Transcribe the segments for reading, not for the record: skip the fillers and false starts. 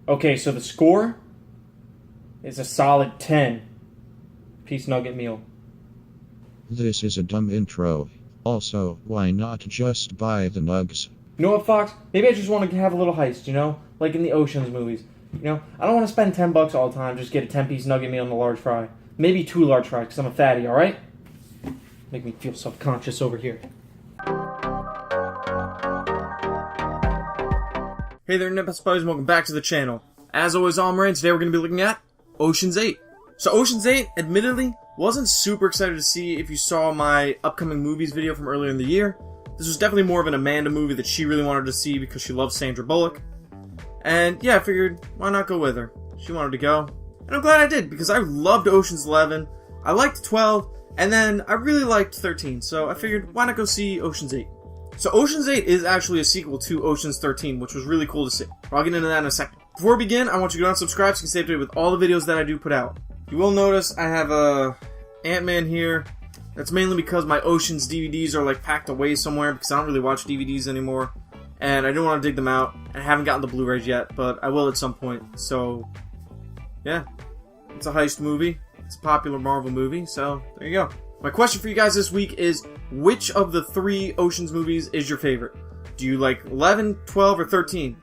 Okay, so the score is a solid 10. Piece nugget meal. This is a dumb intro. Also, why not just buy the nugs? You know what, Fox? Maybe I just want to have a little heist, Like in the Ocean's movies. I don't want to spend $10 all the time, just get a 10-piece nugget meal and a large fry. Maybe 2 large fries, because I'm a fatty, alright? Make me feel self-conscious over here. Hey there, Internet Best Buddies, and welcome back to the channel. As always, I'm Ray, and today we're going to be looking at Ocean's 8. So Ocean's 8, admittedly, wasn't super excited to see if you saw my upcoming movies video from earlier in the year. This was definitely more of an Amanda movie that she really wanted to see because she loves Sandra Bullock. And yeah, I figured, why not go with her? She wanted to go. And I'm glad I did, because I loved Ocean's 11, I liked 12, and then I really liked 13, so I figured, why not go see Ocean's 8? So Ocean's 8 is actually a sequel to Ocean's 13, which was really cool to see. I'll get into that in a second. Before we begin, I want you to go down and subscribe so you can stay up to date with all the videos that I do put out. You will notice I have a Ant-Man here. That's mainly because my Ocean's DVDs are packed away somewhere because I don't really watch DVDs anymore. And I don't want to dig them out. I haven't gotten the Blu-rays yet, but I will at some point. So, yeah. It's a heist movie. It's a popular Marvel movie, so there you go. My question for you guys this week is, which of the 3 Ocean's movies is your favorite? Do you like 11, 12, or 13?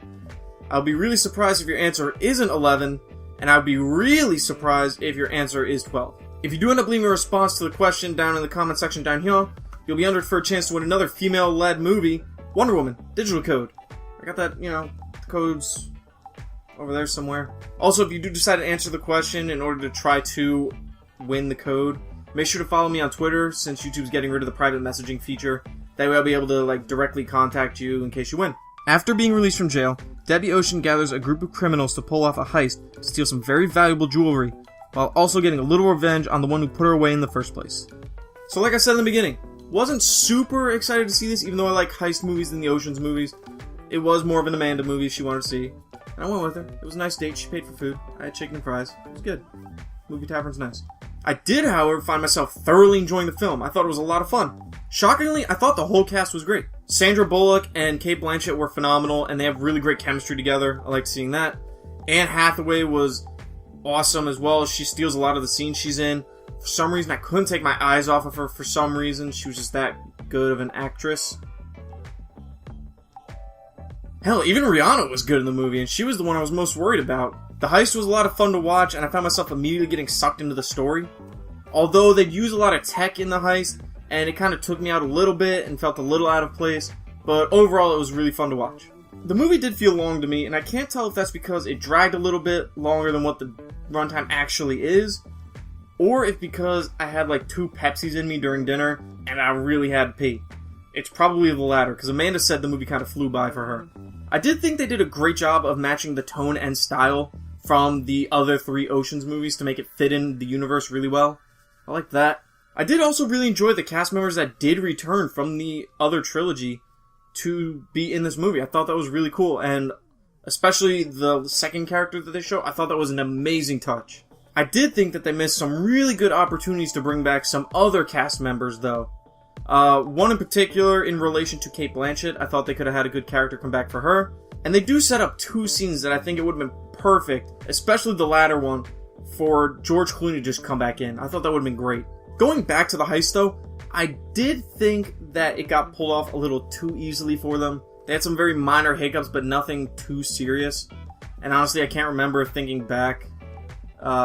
I'll be really surprised if your answer isn't 11, and I'll be really surprised if your answer is 12. If you do end up leaving a response to the question down in the comment section down here, you'll be entered for a chance to win another female-led movie, Wonder Woman, digital code. I got that, the codes over there somewhere. Also, if you do decide to answer the question in order to try to win the code, make sure to follow me on Twitter, since YouTube's getting rid of the private messaging feature. That way I'll be able to, directly contact you in case you win. After being released from jail, Debbie Ocean gathers a group of criminals to pull off a heist to steal some very valuable jewelry, while also getting a little revenge on the one who put her away in the first place. So like I said in the beginning, wasn't super excited to see this, even though I like heist movies than the Ocean's movies. It was more of an Amanda movie she wanted to see, and I went with her. It was a nice date, she paid for food, I had chicken and fries, it was good. Movie tavern's nice. I did, however, find myself thoroughly enjoying the film. I thought it was a lot of fun. Shockingly, I thought the whole cast was great. Sandra Bullock and Cate Blanchett were phenomenal, and they have really great chemistry together. I liked seeing that. Anne Hathaway was awesome as well. She steals a lot of the scenes she's in. For some reason, I couldn't take my eyes off of her for some reason. She was just that good of an actress. Hell, even Rihanna was good in the movie, and she was the one I was most worried about. The heist was a lot of fun to watch, and I found myself immediately getting sucked into the story. Although they'd use a lot of tech in the heist, and it kind of took me out a little bit and felt a little out of place, but overall it was really fun to watch. The movie did feel long to me, and I can't tell if that's because it dragged a little bit longer than what the runtime actually is, or if because I had 2 Pepsis in me during dinner, and I really had to pee. It's probably the latter, because Amanda said the movie kind of flew by for her. I did think they did a great job of matching the tone and style from the other 3 Ocean's movies to make it fit in the universe really well. I liked that. I did also really enjoy the cast members that did return from the other trilogy to be in this movie. I thought that was really cool, and especially the second character that they show, I thought that was an amazing touch. I did think that they missed some really good opportunities to bring back some other cast members, though. One in particular in relation to Cate Blanchett, I thought they could have had a good character come back for her. And they do set up 2 scenes that I think it would have been perfect, especially the latter one, for George Clooney to just come back in. I thought that would have been great. Going back to the heist though, I did think that it got pulled off a little too easily for them. They had some very minor hiccups, but nothing too serious. And honestly, I can't remember if thinking back,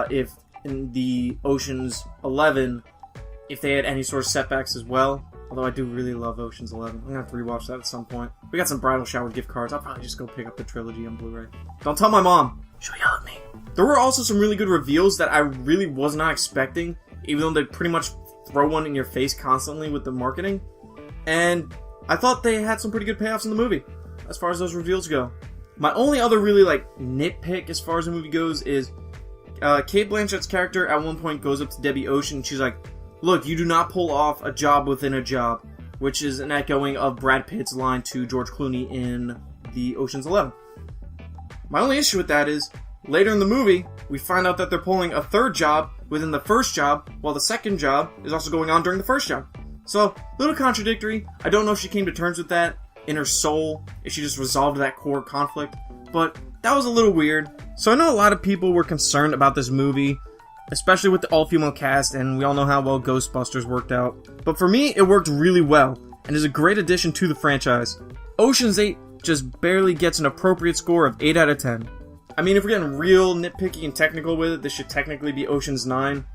if in the Ocean's 11, if they had any sort of setbacks as well. Although I do really love Ocean's 11. I'm gonna have to rewatch that at some point. We got some bridal shower gift cards. I'll probably just go pick up the trilogy on Blu-ray. Don't tell my mom. She'll yell at me. There were also some really good reveals that I really was not expecting, even though they pretty much throw one in your face constantly with the marketing. And I thought they had some pretty good payoffs in the movie, as far as those reveals go. My only other really, nitpick as far as the movie goes is, Cate Blanchett's character at one point goes up to Debbie Ocean and she's like, "Look, you do not pull off a job within a job," which is an echoing of Brad Pitt's line to George Clooney in the Ocean's 11. My only issue with that is, later in the movie, we find out that they're pulling a third job within the first job, while the second job is also going on during the first job. So, a little contradictory. I don't know if she came to terms with that in her soul, if she just resolved that core conflict, but that was a little weird. So I know a lot of people were concerned about this movie, especially with the all-female cast, and we all know how well Ghostbusters worked out. But for me, it worked really well, and is a great addition to the franchise. Ocean's 8 just barely gets an appropriate score of 8 out of 10. I mean, if we're getting real nitpicky and technical with it, this should technically be Ocean's 9,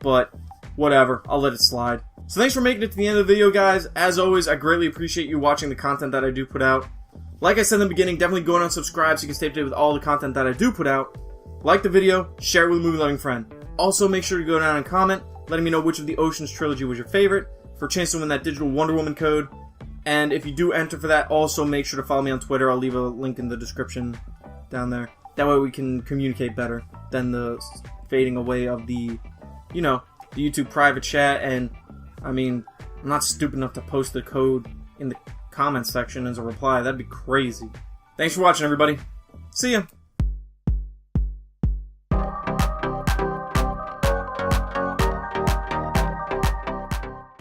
but whatever, I'll let it slide. So thanks for making it to the end of the video, guys. As always, I greatly appreciate you watching the content that I do put out. Like I said in the beginning, definitely go on and subscribe so you can stay up to date with all the content that I do put out. Like the video, share it with a movie-loving friend. Also, make sure to go down and comment, letting me know which of the Ocean's trilogy was your favorite, for a chance to win that digital Wonder Woman code. And if you do enter for that, also make sure to follow me on Twitter. I'll leave a link in the description down there. That way we can communicate better than the fading away of the, you know, the YouTube private chat. And, I mean, I'm not stupid enough to post the code in the comments section as a reply. That'd be crazy. Thanks for watching, everybody. See ya.